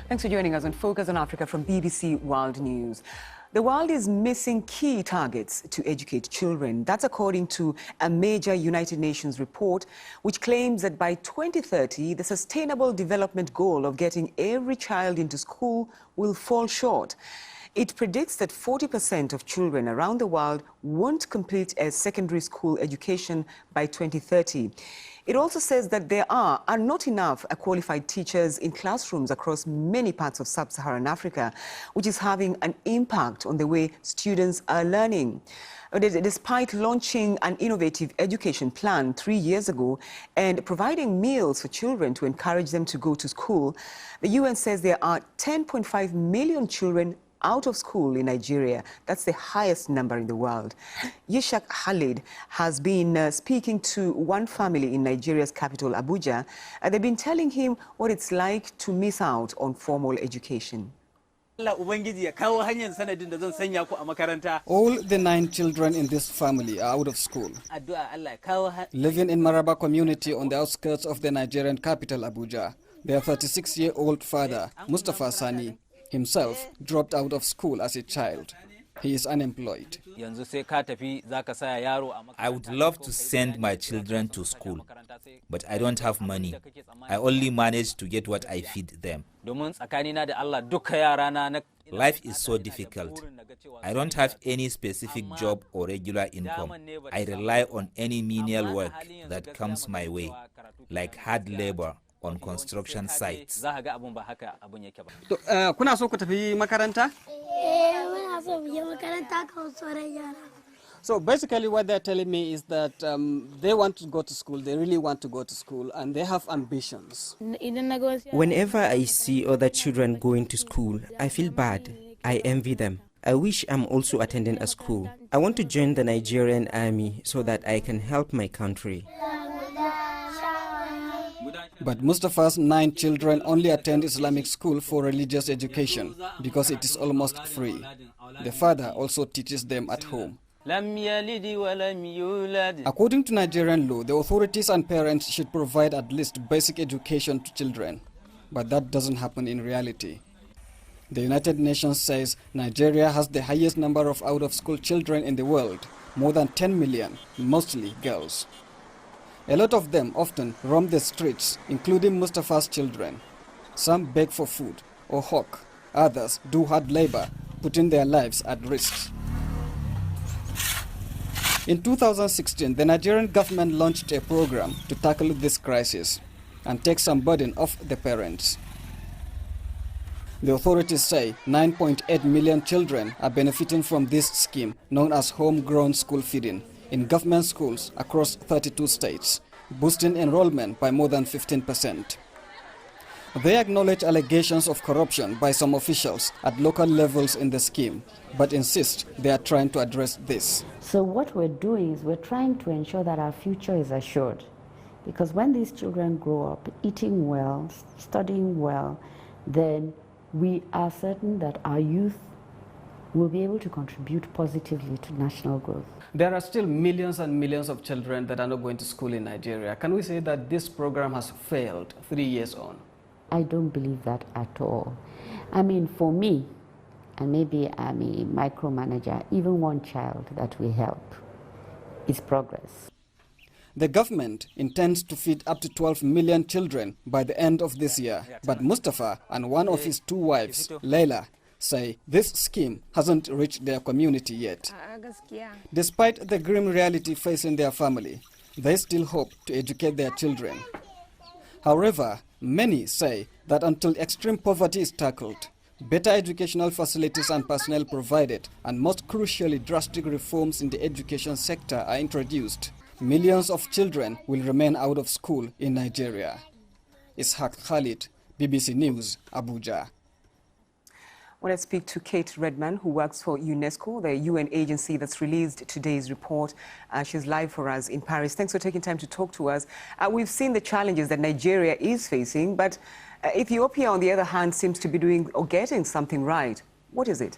Thanks for joining us on Focus on Africa from BBC World News. The world is missing key targets to educate children. That's according to a major United Nations report, which claims that by 2030, the Sustainable Development Goal of getting every child into school will fall short. It predicts that 40% of children around the world won't complete a secondary school education by 2030. It also says that there are not enough qualified teachers in classrooms across many parts of sub-Saharan Africa, which is having an impact on the way students are learning. Despite launching an innovative education plan 3 years ago and providing meals for children to encourage them to go to school, the UN says there are 10.5 million children out of school in Nigeria. That's the highest number in the world. Yishak Khalid has been speaking to one family in Nigeria's capital, Abuja, and they've been telling him what it's like to miss out on formal education. All the 9 children in this family are out of school, living in Maraba community on the outskirts of the Nigerian capital, Abuja. Their 36-year-old father, Mustafa Sani, himself dropped out of school as a child. He is unemployed. I would love to send my children to school, but I don't have money. I only manage to get what I feed them. Life is so difficult. I don't have any specific job or regular income. I rely on any menial work that comes my way, like hard labor on construction sites. Kuna so ku tafi makaranta? Muna so mu je makaranta kamar sauran yara. So basically what they're telling me is that they want to go to school, they really want to go to school, and they have ambitions. Whenever I see other children going to school, I feel bad. I envy them. I wish I'm also attending a school. I want to join the Nigerian army so that I can help my country. But Mustafa's 9 children only attend Islamic school for religious education because it is almost free. The father also teaches them at home. According to Nigerian law, the authorities and parents should provide at least basic education to children. But that doesn't happen in reality. The United Nations says Nigeria has the highest number of out-of-school children in the world, more than 10 million, mostly girls. A lot of them often roam the streets, including Mustafa's children. Some beg for food or hawk. Others do hard labor, putting their lives at risk. In 2016, the Nigerian government launched a program to tackle this crisis and take some burden off the parents. The authorities say 9.8 million children are benefiting from this scheme known as homegrown school feeding in government schools across 32 states, boosting enrollment by more than 15%. They acknowledge allegations of corruption by some officials at local levels in the scheme, but insist they are trying to address this. So what we're doing is we're trying to ensure that our future is assured. Because when these children grow up eating well, studying well, then we are certain that our youth will be able to contribute positively to national growth. There are still millions and millions of children that are not going to school in Nigeria. Can we say that this program has failed 3 years on? I don't believe that at all. I mean, for me, and maybe I'm a micromanager, even one child that we help is progress. The government intends to feed up to 12 million children by the end of this year. But Mustafa and one of his 2 wives, Leila, say this scheme hasn't reached their community yet. Despite the grim reality facing their family, they still hope to educate their children. However, many say that until extreme poverty is tackled, better educational facilities and personnel provided, and most crucially drastic reforms in the education sector are introduced, millions of children will remain out of school in Nigeria. Ishaq Khalid, BBC News, Abuja. I want to speak to Kate Redman, who works for UNESCO, the UN agency that's released today's report. She's live for us in Paris. Thanks for taking time to talk to us. We've seen the challenges that Nigeria is facing, but Ethiopia, on the other hand, seems to be doing or getting something right. What is it?